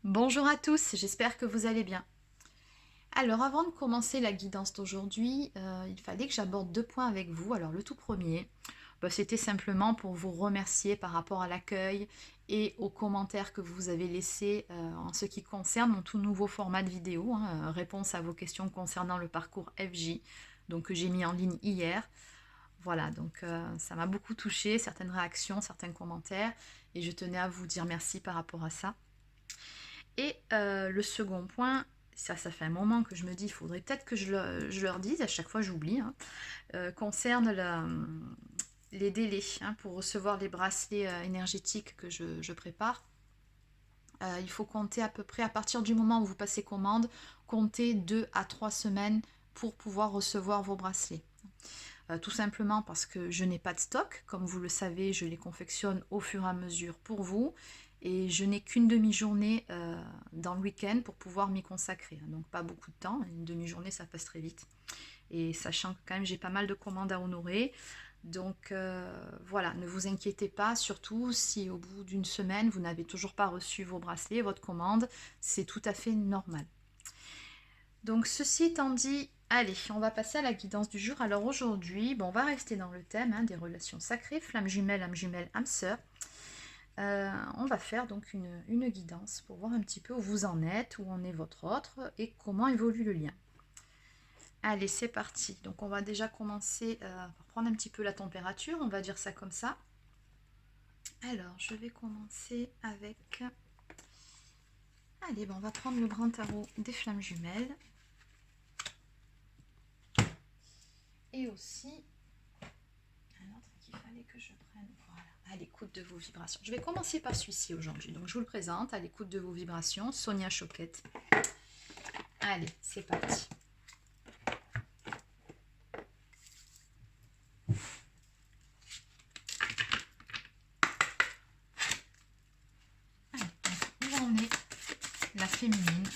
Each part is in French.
Bonjour à tous, j'espère que vous allez bien. Alors avant de commencer la guidance d'aujourd'hui, il fallait que j'aborde deux points avec vous. Alors le tout premier, c'était simplement pour vous remercier par rapport à l'accueil et aux commentaires que vous avez laissés en ce qui concerne mon tout nouveau format de vidéo, hein, réponse à vos questions concernant le parcours FJ, donc que j'ai mis en ligne hier. Voilà, donc ça m'a beaucoup touché, certaines réactions, certains commentaires, et je tenais à vous dire merci par rapport à ça. Et le second point, ça fait un moment que je me dis, il faudrait peut-être que je leur dise, à chaque fois j'oublie, hein, concerne les délais hein, pour recevoir les bracelets énergétiques que je prépare. Il faut compter à peu près, à partir du moment où vous passez commande, compter 2 à 3 semaines pour pouvoir recevoir vos bracelets. Tout simplement parce que je n'ai pas de stock. Comme vous le savez, je les confectionne au fur et à mesure pour vous. Et je n'ai qu'une demi-journée dans le week-end pour pouvoir m'y consacrer. Donc pas beaucoup de temps. Une demi-journée, ça passe très vite. Et sachant que quand même j'ai pas mal de commandes à honorer. Donc voilà, ne vous inquiétez pas, surtout si au bout d'une semaine, vous n'avez toujours pas reçu vos bracelets, votre commande, c'est tout à fait normal. Donc ceci étant dit, allez, on va passer à la guidance du jour. Alors aujourd'hui, on va rester dans le thème hein, des relations sacrées, flamme jumelle, âme jumelle, âme sœur. On va faire donc une guidance pour voir un petit peu où vous en êtes, où en est votre autre et comment évolue le lien. Allez, c'est parti. Donc on va déjà commencer par prendre un petit peu la température, on va dire ça comme ça. Alors, je vais commencer avec... Allez, on va prendre le grand tarot des flammes jumelles. Et aussi un autre qu'il fallait que je prenne. Voilà, à l'écoute de vos vibrations. Je vais commencer par celui-ci aujourd'hui. Donc je vous le présente, à l'écoute de vos vibrations, Sonia Choquette. Allez, c'est parti. Allez, donc, où en est la féminine,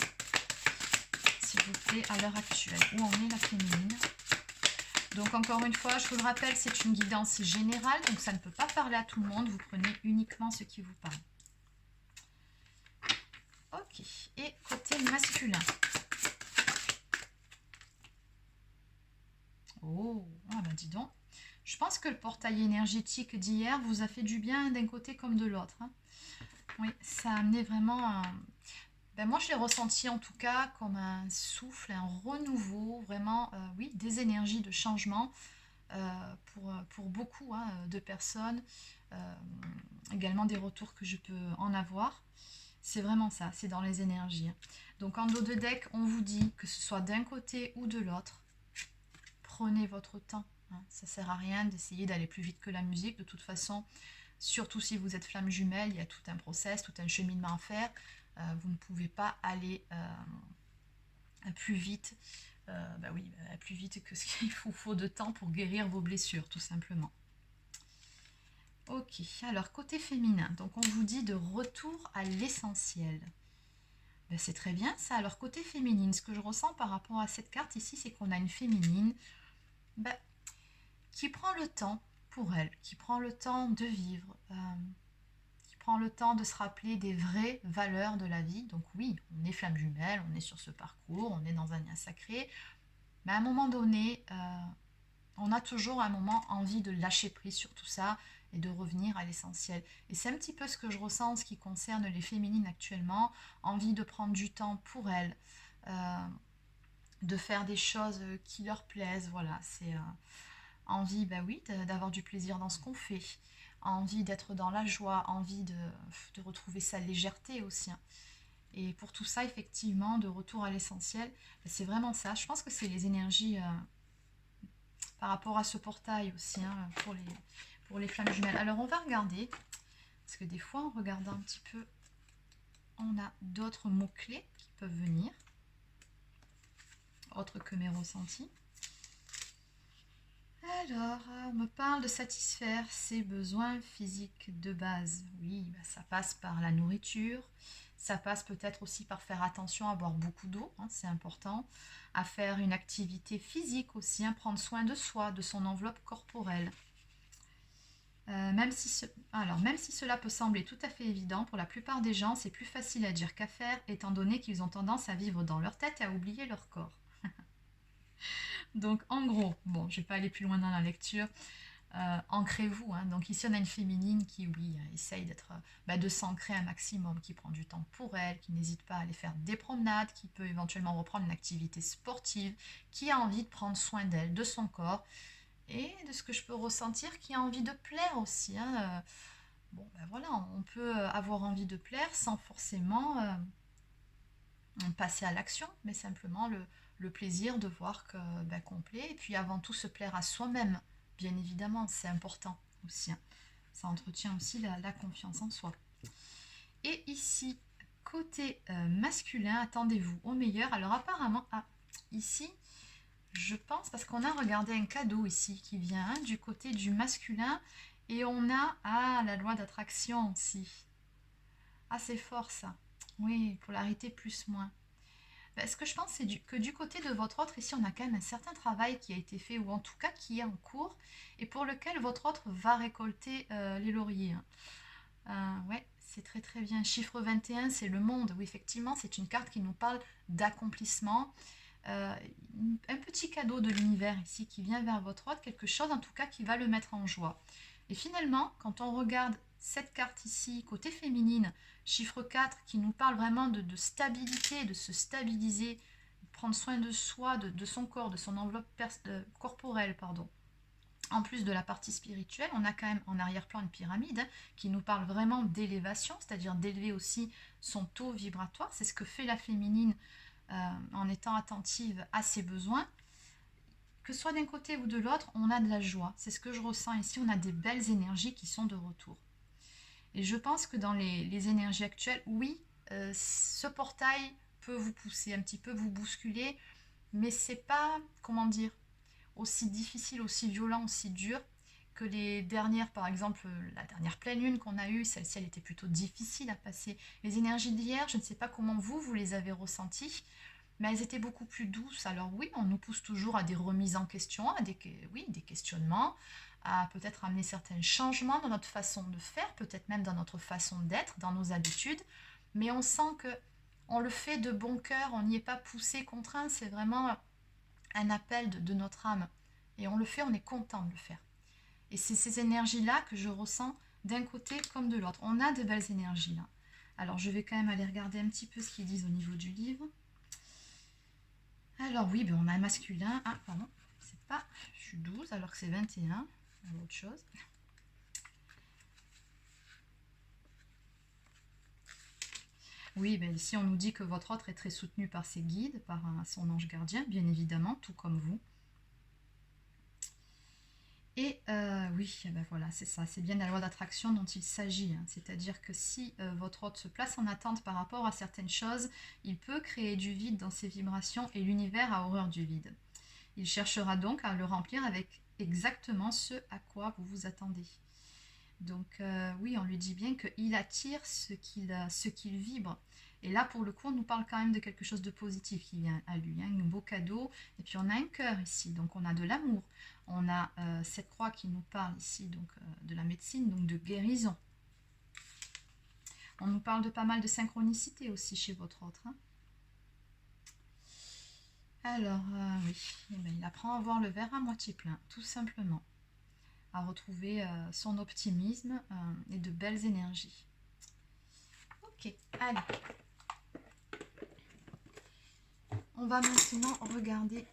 s'il vous plaît, à l'heure actuelle? Où en est la féminine? Donc encore une fois, je vous le rappelle, c'est une guidance générale, donc ça ne peut pas parler à tout le monde, vous prenez uniquement ce qui vous parle. Ok, et côté masculin. Oh, ah ben dis donc. Je pense que le portail énergétique d'hier vous a fait du bien d'un côté comme de l'autre. Hein. Oui, ça a amené vraiment un... Ben moi, je l'ai ressenti en tout cas comme un souffle, un renouveau, vraiment, oui, des énergies de changement pour beaucoup hein, de personnes. Euh, également des retours que je peux en avoir. C'est vraiment ça, c'est dans les énergies. Hein. Donc en dos de deck, on vous dit que ce soit d'un côté ou de l'autre, prenez votre temps. Hein. Ça ne sert à rien d'essayer d'aller plus vite que la musique. De toute façon, surtout si vous êtes flamme jumelle, il y a tout un process, tout un cheminement à faire. Vous ne pouvez pas aller plus vite. Plus vite que ce qu'il vous faut de temps pour guérir vos blessures, tout simplement. Ok, alors côté féminin, donc on vous dit de retour à l'essentiel. Ben, c'est très bien ça. Alors côté féminine, ce que je ressens par rapport à cette carte ici, c'est qu'on a une féminine ben, qui prend le temps pour elle, qui prend le temps de vivre, qui prend le temps de se rappeler des vraies valeurs de la vie. Donc oui, on est flamme jumelle, on est sur ce parcours, on est dans un lien sacré, mais à un moment donné, on a toujours à un moment envie de lâcher prise sur tout ça et de revenir à l'essentiel. Et c'est un petit peu ce que je ressens en ce qui concerne les féminines actuellement, envie de prendre du temps pour elles, de faire des choses qui leur plaisent, voilà, c'est envie, bah oui, d'avoir du plaisir dans ce qu'on fait, envie d'être dans la joie, envie de retrouver sa légèreté aussi. Hein. Et pour tout ça, effectivement, de retour à l'essentiel, c'est vraiment ça. Je pense que c'est les énergies par rapport à ce portail aussi, hein, pour les flammes jumelles. Alors, on va regarder, parce que des fois, en regardant un petit peu, on a d'autres mots-clés qui peuvent venir, autres que mes ressentis. Alors, on me parle de satisfaire ses besoins physiques de base. Oui, bah, ça passe par la nourriture, ça passe peut-être aussi par faire attention à boire beaucoup d'eau, hein, c'est important, à faire une activité physique aussi, hein, prendre soin de soi, de son enveloppe corporelle. Même si cela peut sembler tout à fait évident, pour la plupart des gens, c'est plus facile à dire qu'à faire, étant donné qu'ils ont tendance à vivre dans leur tête et à oublier leur corps. Donc en gros, bon, je ne vais pas aller plus loin dans la lecture, ancrez-vous. Hein. Donc ici on a une féminine qui, oui, essaye de s'ancrer un maximum, qui prend du temps pour elle, qui n'hésite pas à aller faire des promenades, qui peut éventuellement reprendre une activité sportive, qui a envie de prendre soin d'elle, de son corps, et de ce que je peux ressentir, qui a envie de plaire aussi. Hein. Bon, ben voilà, on peut avoir envie de plaire sans forcément passer à l'action, mais simplement le plaisir de voir que qu'on plaît, et puis avant tout se plaire à soi-même, bien évidemment, c'est important aussi. Hein. Ça entretient aussi la confiance en soi. Et ici, côté masculin, attendez-vous au meilleur. Alors apparemment, ici, je pense, parce qu'on a regardé un cadeau ici qui vient du côté du masculin, et on a la loi d'attraction aussi. Ah, c'est fort ça. Oui, polarité plus-moins. Ce que je pense, c'est que du côté de votre autre, ici, on a quand même un certain travail qui a été fait, ou en tout cas qui est en cours, et pour lequel votre autre va récolter les lauriers. Ouais, c'est très très bien. Chiffre 21, c'est le monde. Oui, effectivement, c'est une carte qui nous parle d'accomplissement. Euh, un petit cadeau de l'univers ici qui vient vers votre autre, quelque chose en tout cas qui va le mettre en joie. Et finalement, quand on regarde cette carte ici, côté féminine, chiffre 4, qui nous parle vraiment de stabilité, de se stabiliser, de prendre soin de soi, de son corps, de son enveloppe corporelle, pardon. En plus de la partie spirituelle, on a quand même en arrière-plan une pyramide qui nous parle vraiment d'élévation, c'est-à-dire d'élever aussi son taux vibratoire. C'est ce que fait la féminine en étant attentive à ses besoins. Que ce soit d'un côté ou de l'autre, on a de la joie. C'est ce que je ressens ici. On a des belles énergies qui sont de retour. Et je pense que dans les énergies actuelles, oui, ce portail peut vous pousser un petit peu, vous bousculer, mais c'est pas, comment dire, aussi difficile, aussi violent, aussi dur que les dernières, par exemple, la dernière pleine lune qu'on a eue, celle-ci, elle était plutôt difficile à passer. Les énergies d'hier, je ne sais pas comment vous les avez ressenties, mais elles étaient beaucoup plus douces. Alors oui, on nous pousse toujours à des remises en question, à des questionnements, à peut-être amener certains changements dans notre façon de faire, peut-être même dans notre façon d'être, dans nos habitudes, mais on sent que on le fait de bon cœur, on n'y est pas poussé, contraint, c'est vraiment un appel de notre âme. Et on le fait, on est content de le faire. Et c'est ces énergies-là que je ressens d'un côté comme de l'autre. On a de belles énergies là. Alors je vais quand même aller regarder un petit peu ce qu'ils disent au niveau du livre. Alors oui, on a un masculin. Ah, pardon, c'est pas... Je suis 12 alors que c'est 21. Autre chose. Oui, ici on nous dit que votre autre est très soutenu par ses guides, par son ange gardien, bien évidemment, tout comme vous. Et oui, voilà, c'est ça, c'est bien la loi d'attraction dont il s'agit. Hein. C'est-à-dire que si votre hôte se place en attente par rapport à certaines choses, il peut créer du vide dans ses vibrations et l'univers a horreur du vide. Il cherchera donc à le remplir avec exactement ce à quoi vous vous attendez. Donc oui, on lui dit bien qu'il attire ce qu'il vibre. Et là, pour le coup, on nous parle quand même de quelque chose de positif qui vient à lui, hein, un beau cadeau. Et puis on a un cœur ici, donc on a de l'amour. On a cette croix qui nous parle ici donc de la médecine, donc de guérison. On nous parle de pas mal de synchronicité aussi chez votre autre. Hein. Alors, oui, il apprend à voir le verre à moitié plein, tout simplement. À retrouver son optimisme et de belles énergies. Ok, allez. On va maintenant regarder.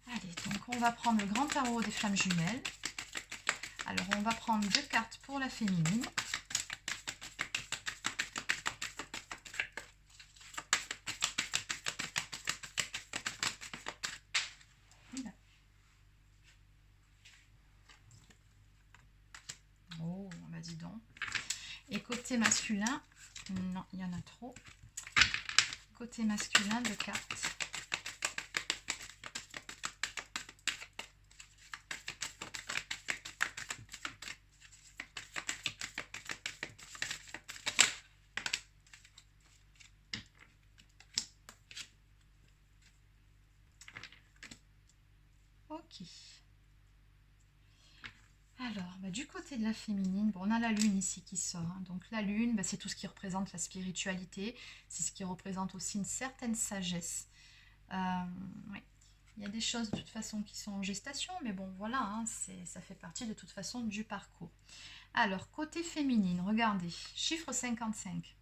Allez, donc on va prendre le grand tarot des flammes jumelles. Alors, on va prendre 2 cartes pour la féminine. Oh, bah dis donc. Et côté masculin, non, il y en a trop. Côté masculin, 2 cartes. Ok. Alors, du côté de la féminine, bon, on a la lune ici qui sort, hein. Donc la lune, c'est tout ce qui représente la spiritualité, c'est ce qui représente aussi une certaine sagesse. Ouais. Il y a des choses de toute façon qui sont en gestation, mais bon, voilà, hein, ça fait partie de toute façon du parcours. Alors, côté féminine, regardez, chiffre 55,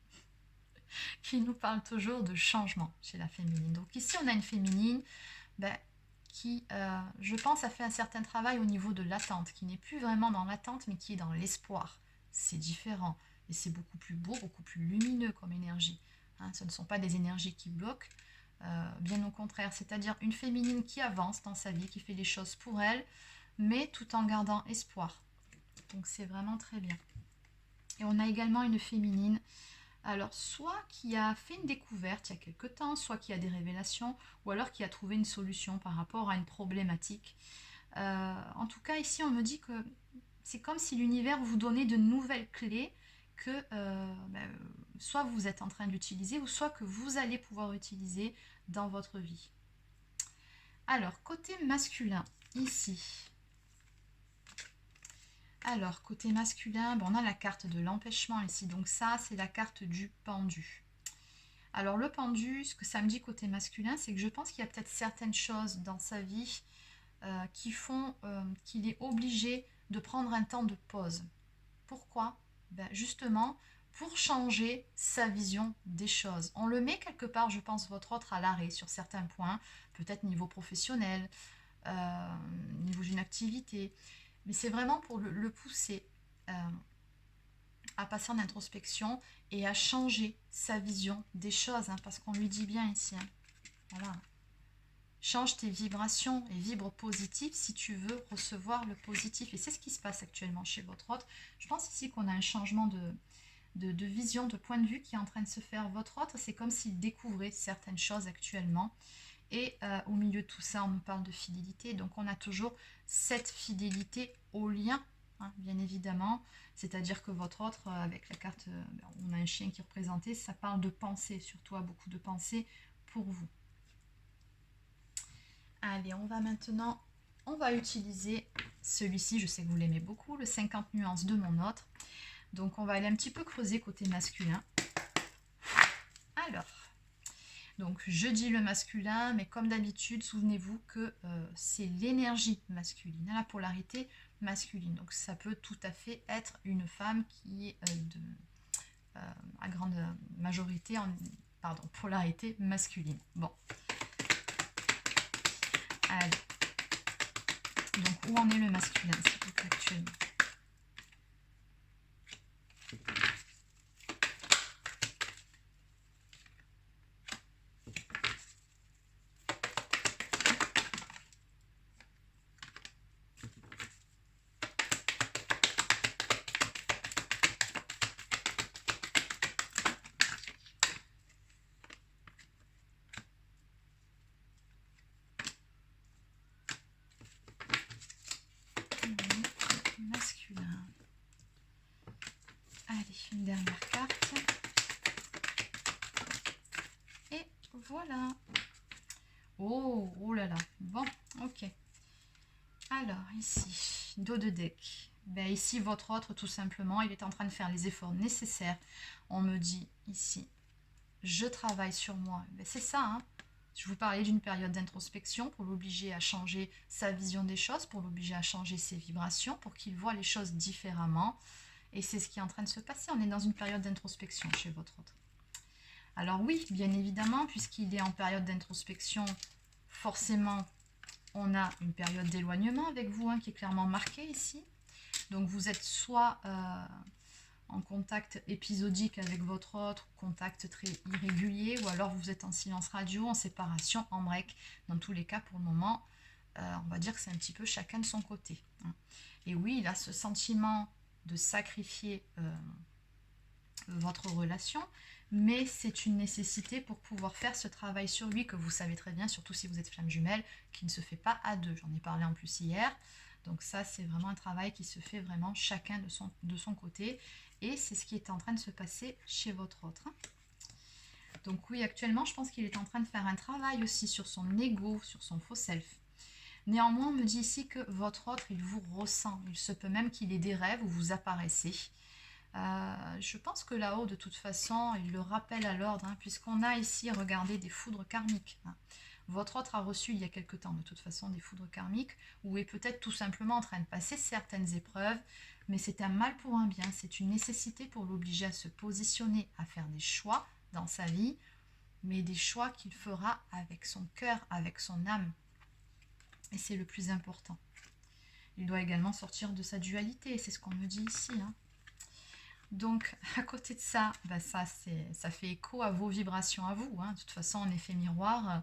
qui nous parle toujours de changement chez la féminine. Donc ici, on a une féminine qui, je pense, a fait un certain travail au niveau de l'attente, qui n'est plus vraiment dans l'attente, mais qui est dans l'espoir. C'est différent, et c'est beaucoup plus beau, beaucoup plus lumineux comme énergie. Hein, ce ne sont pas des énergies qui bloquent, bien au contraire, c'est-à-dire une féminine qui avance dans sa vie, qui fait les choses pour elle, mais tout en gardant espoir. Donc c'est vraiment très bien. Et on a également une féminine, alors soit qui a fait une découverte il y a quelque temps, soit qui a des révélations, ou alors qui a trouvé une solution par rapport à une problématique. En tout cas, ici, on me dit que c'est comme si l'univers vous donnait de nouvelles clés que soit vous êtes en train d'utiliser, ou soit que vous allez pouvoir utiliser dans votre vie. Alors, côté masculin, ici. Alors, côté masculin, on a la carte de l'empêchement ici. Donc ça, c'est la carte du pendu. Alors, le pendu, ce que ça me dit côté masculin, c'est que je pense qu'il y a peut-être certaines choses dans sa vie qui font qu'il est obligé de prendre un temps de pause. Pourquoi? Justement, pour changer sa vision des choses. On le met quelque part, je pense, votre autre à l'arrêt sur certains points, peut-être niveau professionnel, niveau d'une activité, mais c'est vraiment pour le pousser à passer en introspection et à changer sa vision des choses, hein, parce qu'on lui dit bien ici, hein, voilà. Change tes vibrations et vibre positif si tu veux recevoir le positif. Et c'est ce qui se passe actuellement chez votre autre. Je pense ici qu'on a un changement de vision, de point de vue qui est en train de se faire. Votre autre, c'est comme s'il découvrait certaines choses actuellement. Et au milieu de tout ça, on nous parle de fidélité. Donc on a toujours cette fidélité au lien, hein, bien évidemment. C'est-à-dire que votre autre, avec la carte, on a un chien qui est représenté, ça parle de pensée, surtout à beaucoup de pensées pour vous. Allez, on va utiliser celui-ci, je sais que vous l'aimez beaucoup, le 50 nuances de mon autre. Donc on va aller un petit peu creuser côté masculin. Alors, donc je dis le masculin, mais comme d'habitude, souvenez-vous que c'est l'énergie masculine, la polarité masculine. Donc ça peut tout à fait être une femme qui est à grande majorité polarité masculine. Bon. Allez. Donc, où en est le masculin, s'il vous plaît, actuellement? Masculin. Allez, une dernière carte. Et voilà. Oh là là. Bon, ok. Alors, ici, dos de deck. Ici, votre autre, tout simplement, il est en train de faire les efforts nécessaires. On me dit ici, je travaille sur moi. C'est ça, hein. Je vous parlais d'une période d'introspection pour l'obliger à changer sa vision des choses, pour l'obliger à changer ses vibrations, pour qu'il voit les choses différemment. Et c'est ce qui est en train de se passer. On est dans une période d'introspection chez votre autre. Alors oui, bien évidemment, puisqu'il est en période d'introspection, forcément, on a une période d'éloignement avec vous, hein, qui est clairement marquée ici. Donc vous êtes soit en contact épisodique avec votre autre, contact très irrégulier, ou alors vous êtes en silence radio, en séparation, en break. Dans tous les cas, pour le moment, on va dire que c'est un petit peu chacun de son côté, hein. Et oui, il a ce sentiment de sacrifier votre relation, mais c'est une nécessité pour pouvoir faire ce travail sur lui que vous savez très bien, surtout si vous êtes flamme jumelle, qui ne se fait pas à deux. J'en ai parlé en plus hier. Donc ça, c'est vraiment un travail qui se fait vraiment chacun de son côté. Et c'est ce qui est en train de se passer chez votre autre. Donc oui, actuellement, je pense qu'il est en train de faire un travail aussi sur son ego, sur son faux self. Néanmoins, on me dit ici que votre autre, il vous ressent. Il se peut même qu'il ait des rêves où vous apparaissez. Je pense que là-haut, de toute façon, il le rappelle à l'ordre, hein, puisqu'on a ici, regardez, des foudres karmiques. Hein. Votre autre a reçu il y a quelque temps, de toute façon, des foudres karmiques, ou est peut-être tout simplement en train de passer certaines épreuves, mais c'est un mal pour un bien, c'est une nécessité pour l'obliger à se positionner, à faire des choix dans sa vie, mais des choix qu'il fera avec son cœur, avec son âme. Et c'est le plus important. Il doit également sortir de sa dualité, c'est ce qu'on me dit ici. Hein. Donc, à côté de ça, ça fait écho à vos vibrations à vous. Hein. De toute façon, en effet miroir,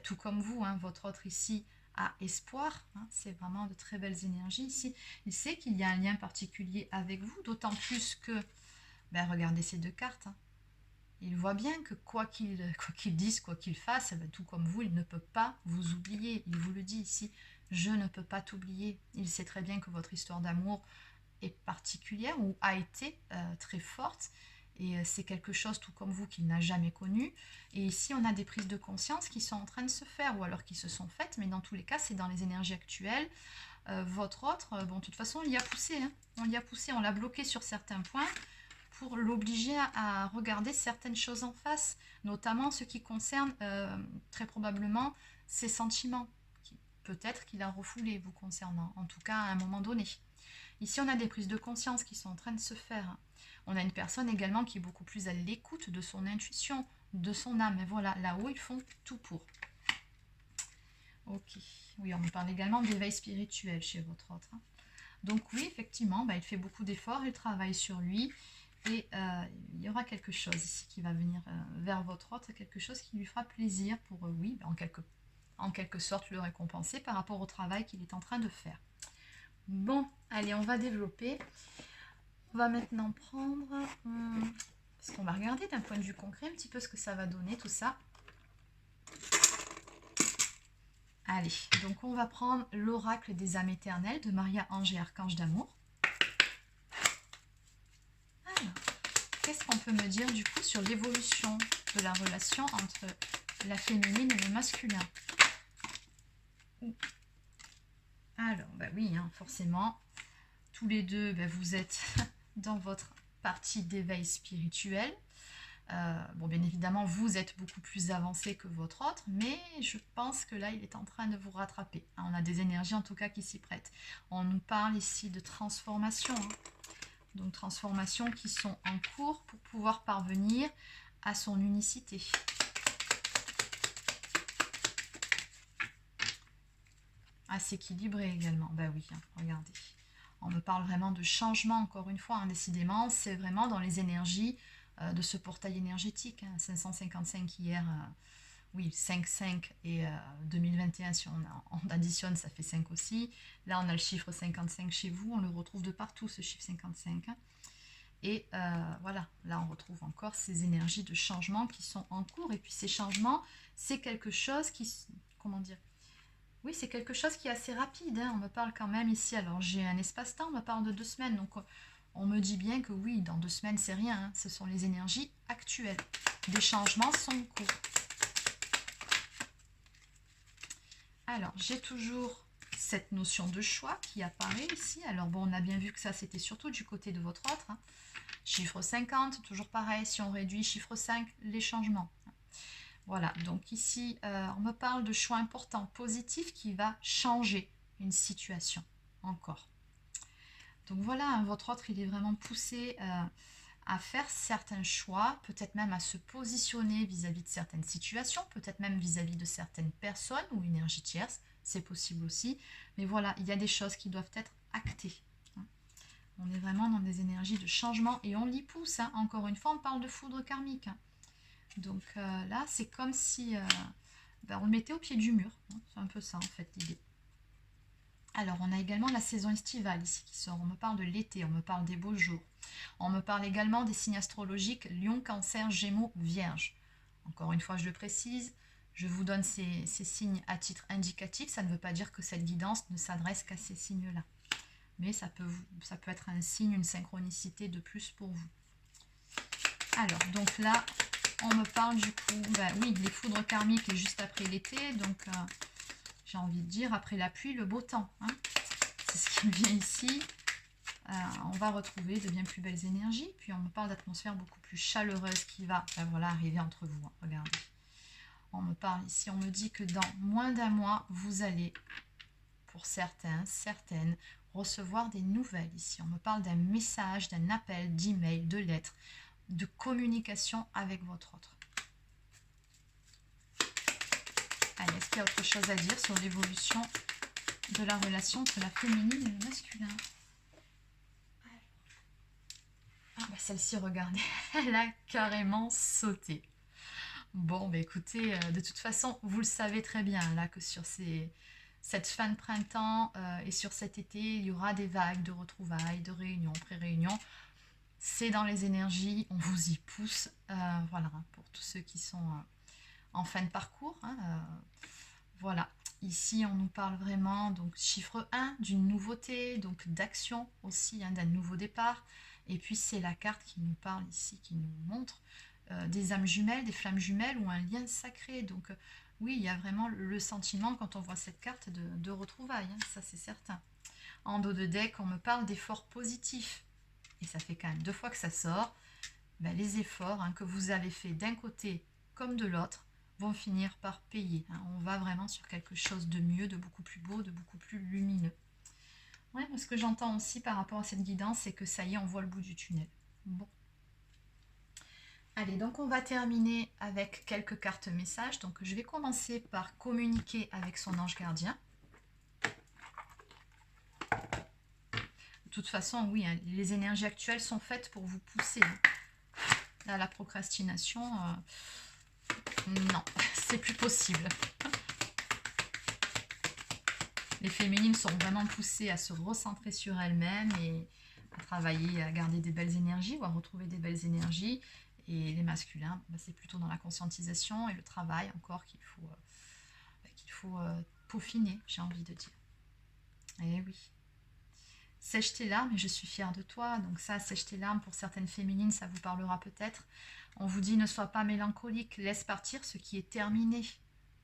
tout comme vous, hein, votre autre ici a espoir. Hein. C'est vraiment de très belles énergies ici. Il sait qu'il y a un lien particulier avec vous, d'autant plus que, regardez ces deux cartes. Hein. Il voit bien que quoi qu'il dise, quoi qu'il fasse, tout comme vous, il ne peut pas vous oublier. Il vous le dit ici, je ne peux pas t'oublier. Il sait très bien que votre histoire d'amour est particulière ou a été très forte. Et c'est quelque chose, tout comme vous, qu'il n'a jamais connu. Et ici, on a des prises de conscience qui sont en train de se faire, ou alors qui se sont faites, mais dans tous les cas, c'est dans les énergies actuelles. Votre autre, de toute façon, on l'y a poussé. Hein. On l'y a poussé, on l'a bloqué sur certains points, pour l'obliger à regarder certaines choses en face, notamment ce qui concerne très probablement ses sentiments, peut-être qu'il a refoulé vous concernant, en tout cas à un moment donné. Ici, on a des prises de conscience qui sont en train de se faire. On a une personne également qui est beaucoup plus à l'écoute de son intuition, de son âme. Et voilà, là-haut, ils font tout pour. Ok. Oui, on me parle également d'éveil spirituel chez votre autre. Hein. Donc oui, effectivement, il fait beaucoup d'efforts, il travaille sur lui. Et il y aura quelque chose ici qui va venir vers votre autre, quelque chose qui lui fera plaisir pour, oui, en quelque sorte le récompenser par rapport au travail qu'il est en train de faire. Bon, allez, on va développer. On va maintenant prendre, parce qu'on va regarder d'un point de vue concret un petit peu ce que ça va donner, tout ça. Allez, donc on va prendre l'oracle des âmes éternelles de Maria Ange et Archange d'amour. Alors, qu'est-ce qu'on peut me dire du coup sur l'évolution de la relation entre la féminine et le masculin? Alors, oui, hein, forcément, tous les deux, vous êtes dans votre partie d'éveil spirituel. Bon, bien évidemment, vous êtes beaucoup plus avancé que votre autre, mais je pense que là, il est en train de vous rattraper. Hein, on a des énergies en tout cas qui s'y prêtent. On nous parle ici de transformation. Hein. Donc, transformations qui sont en cours pour pouvoir parvenir à son unicité. À s'équilibrer également. Oui, hein, regardez. On me parle vraiment de changement, encore une fois, hein, décidément. C'est vraiment dans les énergies de ce portail énergétique. Hein, 555 hier, oui, 5 et 2021, si on additionne, ça fait 5 aussi. Là, on a le chiffre 55 chez vous. On le retrouve de partout, ce chiffre 55. Hein. Et voilà, là on retrouve encore ces énergies de changement qui sont en cours. Et puis ces changements, c'est quelque chose qui, comment dire, oui, c'est quelque chose qui est assez rapide. Hein. On me parle quand même ici, alors j'ai un espace-temps, on me parle de 2 semaines. Donc on me dit bien que oui, dans 2 semaines, c'est rien. Hein. Ce sont les énergies actuelles. Des changements sont en cours. Alors, j'ai toujours cette notion de choix qui apparaît ici. Alors bon, on a bien vu que ça, c'était surtout du côté de votre autre. Hein. Chiffre 50, toujours pareil, si on réduit chiffre 5, les changements. Voilà, donc ici, on me parle de choix importants, positifs, qui va changer une situation, encore. Donc voilà, hein, votre autre, il est vraiment poussé à faire certains choix, peut-être même à se positionner vis-à-vis de certaines situations, peut-être même vis-à-vis de certaines personnes ou énergies tierces, c'est possible aussi. Mais voilà, il y a des choses qui doivent être actées. On est vraiment dans des énergies de changement et on l'y pousse. Hein. Encore une fois, on parle de foudre karmique. Hein. Donc là, c'est comme si on le mettait au pied du mur. Hein. C'est un peu ça, en fait, l'idée. Alors, on a également la saison estivale ici qui sort. On me parle de l'été, on me parle des beaux jours. On me parle également des signes astrologiques Lion, Cancer, Gémeaux, Vierge. Encore une fois, je le précise, je vous donne ces signes à titre indicatif. Ça ne veut pas dire que cette guidance ne s'adresse qu'à ces signes-là. Mais ça peut être un signe, une synchronicité de plus pour vous. Alors, donc là, on me parle du coup, oui, les foudres karmiques et juste après l'été. Donc, j'ai envie de dire, après la pluie, le beau temps. Hein. C'est ce qui me vient ici. On va retrouver de bien plus belles énergies. Puis on me parle d'atmosphère beaucoup plus chaleureuse qui va voilà, arriver entre vous. Hein. Regardez. On me parle ici, on me dit que dans moins d'un mois, vous allez, pour certains, certaines, recevoir des nouvelles ici. On me parle d'un message, d'un appel, d'email, de lettres, de communication avec votre autre. Allez, est-ce qu'il y a autre chose à dire sur l'évolution de la relation entre la féminine et le masculin? Ah bah celle-ci, regardez, elle a carrément sauté. Bon, bah écoutez, de toute façon, vous le savez très bien, là, que sur cette fin de printemps et sur cet été, il y aura des vagues de retrouvailles, de réunions, pré-réunions. C'est dans les énergies, on vous y pousse. Voilà, pour tous ceux qui sont en fin de parcours. Hein, voilà, ici, on nous parle vraiment, donc chiffre 1, d'une nouveauté, donc d'action aussi, hein, d'un nouveau départ. Et puis, c'est la carte qui nous parle ici, qui nous montre des âmes jumelles, des flammes jumelles ou un lien sacré. Donc, oui, il y a vraiment le sentiment, quand on voit cette carte, de retrouvailles, hein, ça c'est certain. En dos de deck, on me parle d'efforts positifs. Et ça fait quand même 2 fois que ça sort. Ben, les efforts hein, que vous avez fait d'un côté comme de l'autre vont finir par payer. Hein. On va vraiment sur quelque chose de mieux, de beaucoup plus beau, de beaucoup plus lumineux. Ouais, ce que j'entends aussi par rapport à cette guidance, c'est que ça y est, on voit le bout du tunnel. Bon. Allez, donc on va terminer avec quelques cartes messages. Donc je vais commencer par communiquer avec son ange gardien. De toute façon, oui, hein, les énergies actuelles sont faites pour vous pousser. Hein. Là, la procrastination, non, c'est plus possible. Les féminines sont vraiment poussées à se recentrer sur elles-mêmes et à travailler, à garder des belles énergies ou à retrouver des belles énergies. Et les masculins, bah, c'est plutôt dans la conscientisation et le travail encore qu'il faut peaufiner, j'ai envie de dire. Eh oui. Sèche tes larmes et je suis fière de toi. Donc ça, sèche tes larmes, pour certaines féminines, ça vous parlera peut-être. On vous dit ne sois pas mélancolique, laisse partir ce qui est terminé.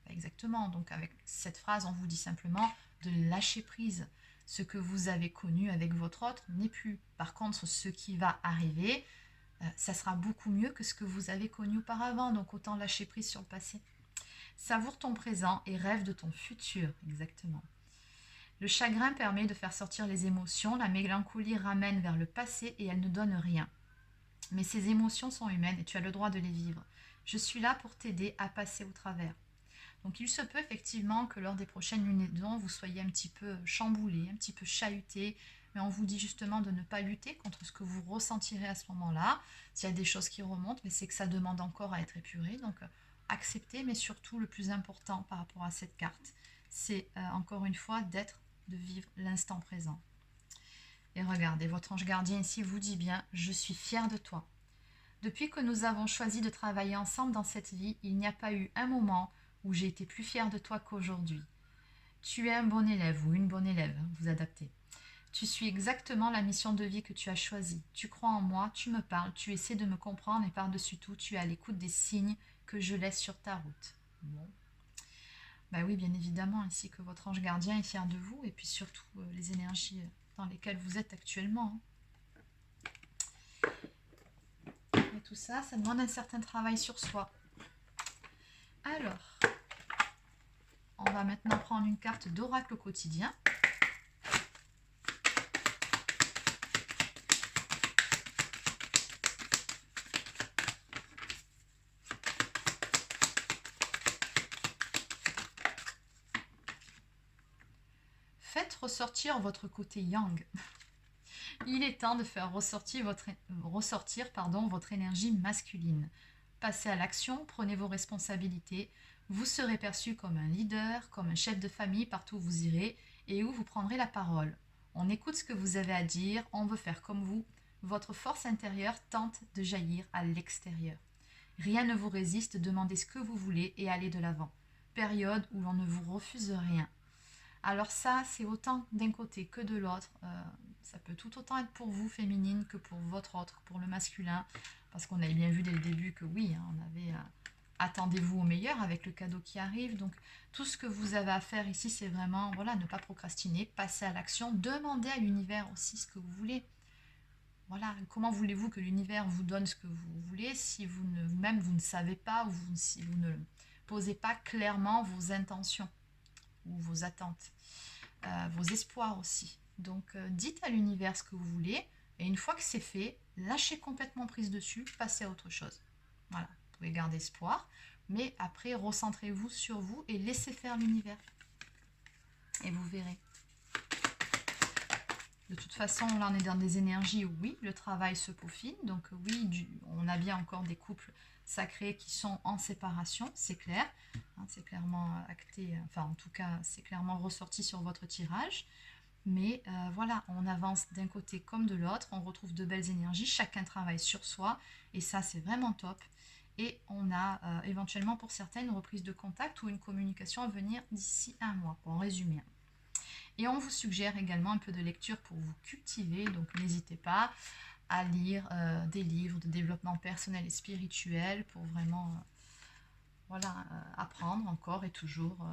Exactement, donc avec cette phrase, on vous dit simplement de lâcher prise. Ce que vous avez connu avec votre autre n'est plus. Par contre, ce qui va arriver, ça sera beaucoup mieux que ce que vous avez connu auparavant. Donc autant lâcher prise sur le passé. Savoure ton présent et rêve de ton futur. Exactement. Le chagrin permet de faire sortir les émotions, la mélancolie ramène vers le passé et elle ne donne rien. Mais ces émotions sont humaines et tu as le droit de les vivre. Je suis là pour t'aider à passer au travers. Donc il se peut effectivement que lors des prochaines lunaisons, vous soyez un petit peu chamboulé, un petit peu chahuté, mais on vous dit justement de ne pas lutter contre ce que vous ressentirez à ce moment-là. S'il y a des choses qui remontent, mais c'est que ça demande encore à être épuré. Donc acceptez, mais surtout le plus important par rapport à cette carte, c'est encore une fois de vivre l'instant présent. Et regardez, votre ange gardien ici vous dit bien, je suis fière de toi. Depuis que nous avons choisi de travailler ensemble dans cette vie, il n'y a pas eu un moment où j'ai été plus fière de toi qu'aujourd'hui. Tu es un bon élève ou une bonne élève, vous adaptez. Tu suis exactement la mission de vie que tu as choisie. Tu crois en moi, tu me parles, tu essaies de me comprendre et par-dessus tout, tu es à l'écoute des signes que je laisse sur ta route. Bon. Bah oui, bien évidemment, ainsi que votre ange gardien est fier de vous et puis surtout les énergies dans lesquelles vous êtes actuellement. Et tout ça, ça demande un certain travail sur soi. Alors, on va maintenant prendre une carte d'oracle quotidien. Faites ressortir votre côté yang. Il est temps de faire ressortir votre énergie masculine. Passez à l'action, prenez vos responsabilités. Vous serez perçu comme un leader, comme un chef de famille partout où vous irez et où vous prendrez la parole. On écoute ce que vous avez à dire, on veut faire comme vous. Votre force intérieure tente de jaillir à l'extérieur. Rien ne vous résiste, demandez ce que vous voulez et allez de l'avant. Période où l'on ne vous refuse rien. Alors ça, c'est autant d'un côté que de l'autre. Ça peut tout autant être pour vous, féminine, que pour votre autre, pour le masculin. Parce qu'on avait bien vu dès le début que oui, hein, on avait attendez-vous au meilleur avec le cadeau qui arrive. Donc, tout ce que vous avez à faire ici, c'est vraiment, voilà, ne pas procrastiner, passer à l'action, demander à l'univers aussi ce que vous voulez. Voilà, comment voulez-vous que l'univers vous donne ce que vous voulez si vous-même vous ne savez pas ou si vous ne posez pas clairement vos intentions ou vos attentes, vos espoirs aussi. Donc, dites à l'univers ce que vous voulez et une fois que c'est fait, lâchez complètement prise dessus, passez à autre chose. Voilà, vous pouvez garder espoir, mais après, recentrez-vous sur vous et laissez faire l'univers. Et vous verrez. De toute façon, là, on est dans des énergies où, oui, le travail se peaufine. Donc, oui, on a bien encore des couples sacrés qui sont en séparation, c'est clair. Hein, c'est clairement acté, enfin, en tout cas, c'est clairement ressorti sur votre tirage. Mais voilà, on avance d'un côté comme de l'autre, on retrouve de belles énergies, chacun travaille sur soi, et ça, c'est vraiment top. Et on a éventuellement pour certains une reprise de contact ou une communication à venir d'ici un mois, pour en résumer. Et on vous suggère également un peu de lecture pour vous cultiver, donc n'hésitez pas à lire des livres de développement personnel et spirituel pour vraiment voilà, apprendre encore et toujours.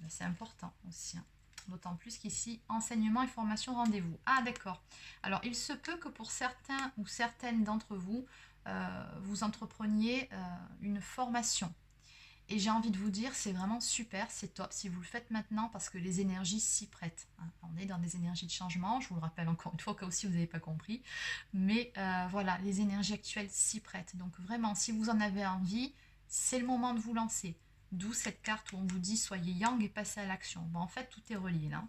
C'est important aussi. Hein. D'autant plus qu'ici, enseignement et formation, rendez-vous. Ah d'accord. Alors il se peut que pour certains ou certaines d'entre vous, vous entrepreniez une formation. Et j'ai envie de vous dire, c'est vraiment super, c'est top si vous le faites maintenant parce que les énergies s'y prêtent. Hein. On est dans des énergies de changement, je vous le rappelle encore une fois, au cas où si vous n'avez pas compris. Mais voilà, les énergies actuelles s'y prêtent. Donc vraiment, si vous en avez envie, c'est le moment de vous lancer. D'où cette carte où on vous dit soyez yang et passez à l'action. Bon, en fait, tout est relié là.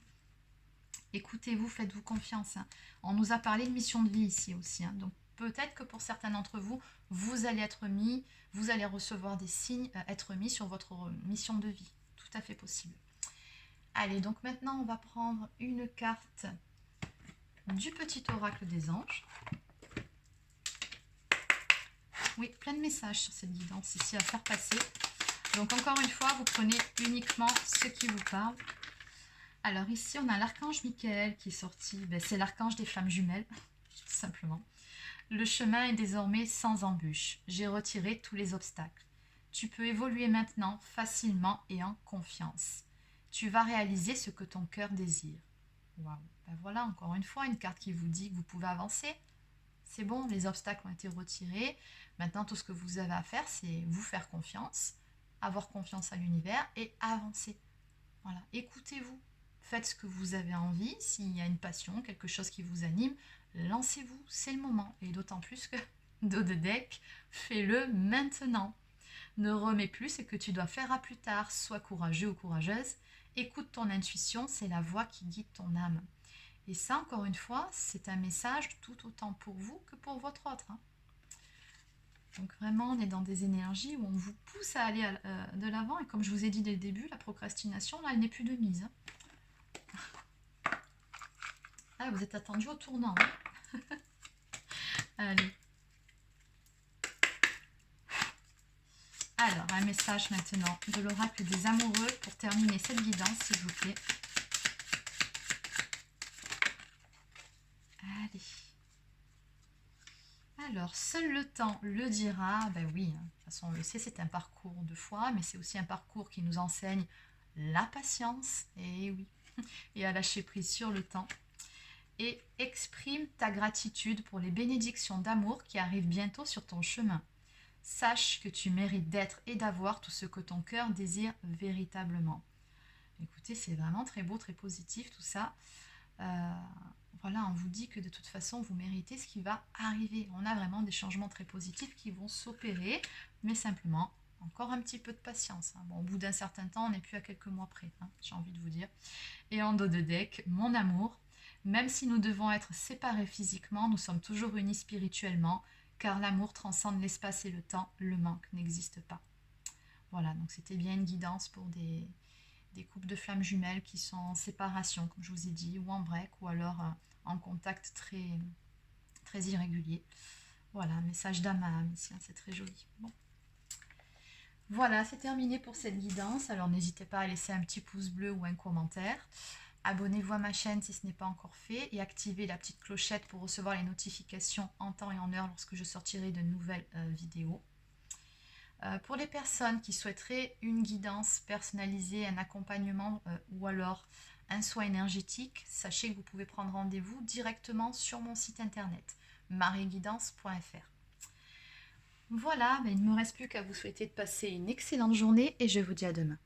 Écoutez-vous, faites-vous confiance. Hein. On nous a parlé de mission de vie ici aussi. Hein. Donc peut-être que pour certains d'entre vous, vous allez être mis, vous allez recevoir des signes, être mis sur votre mission de vie. Tout à fait possible. Allez, donc maintenant, on va prendre une carte du petit oracle des anges. Oui, plein de messages sur cette guidance ici à faire passer. Donc encore une fois, vous prenez uniquement ce qui vous parle. Alors ici, on a l'archange Michael qui est sorti. Ben, c'est l'archange des flammes jumelles, tout simplement. Le chemin est désormais sans embûche. J'ai retiré tous les obstacles. Tu peux évoluer maintenant facilement et en confiance. Tu vas réaliser ce que ton cœur désire. Waouh. Ben voilà, encore une fois, une carte qui vous dit que vous pouvez avancer. C'est bon, les obstacles ont été retirés. Maintenant, tout ce que vous avez à faire, c'est vous faire confiance, avoir confiance à l'univers et avancer. Voilà, écoutez-vous. Faites ce que vous avez envie. S'il y a une passion, quelque chose qui vous anime, lancez-vous, c'est le moment. Et d'autant plus que dos de deck, fais-le maintenant. Ne remets plus ce que tu dois faire à plus tard. Sois courageux ou courageuse. Écoute ton intuition, c'est la voix qui guide ton âme. Et ça, encore une fois, c'est un message tout autant pour vous que pour votre autre. Hein. Donc vraiment, on est dans des énergies où on vous pousse à aller de l'avant. Et comme je vous ai dit dès le début, la procrastination, là, elle n'est plus de mise. Hein. Ah, vous êtes attendu au tournant. Hein. Allez. Alors, un message maintenant de l'oracle des amoureux pour terminer cette guidance, s'il vous plaît. Allez. Alors, seul le temps le dira. Ben oui, hein, de toute façon, on le sait, c'est un parcours de foi, mais c'est aussi un parcours qui nous enseigne la patience, et oui, et à lâcher prise sur le temps. Et exprime ta gratitude pour les bénédictions d'amour qui arrivent bientôt sur ton chemin. Sache que tu mérites d'être et d'avoir tout ce que ton cœur désire véritablement. Écoutez, c'est vraiment très beau, très positif tout ça. Voilà, on vous dit que de toute façon, vous méritez ce qui va arriver. On a vraiment des changements très positifs qui vont s'opérer, mais simplement, encore un petit peu de patience. Hein. Bon, au bout d'un certain temps, on n'est plus à quelques mois près, hein, j'ai envie de vous dire. Et en dos de deck, mon amour, même si nous devons être séparés physiquement, nous sommes toujours unis spirituellement, car l'amour transcende l'espace et le temps, le manque n'existe pas. Voilà, donc c'était bien une guidance pour des couples de flammes jumelles qui sont en séparation, comme je vous ai dit, ou en break, ou alors en contact très, très irrégulier. Voilà, message d'âme à âme ici, hein, c'est très joli. Bon. Voilà, c'est terminé pour cette guidance. Alors n'hésitez pas à laisser un petit pouce bleu ou un commentaire. Abonnez-vous à ma chaîne si ce n'est pas encore fait et activez la petite clochette pour recevoir les notifications en temps et en heure lorsque je sortirai de nouvelles vidéos. Pour les personnes qui souhaiteraient une guidance personnalisée, un accompagnement ou alors un soin énergétique, sachez que vous pouvez prendre rendez-vous directement sur mon site internet marieguidance.fr. Voilà, il ne me reste plus qu'à vous souhaiter de passer une excellente journée et je vous dis à demain.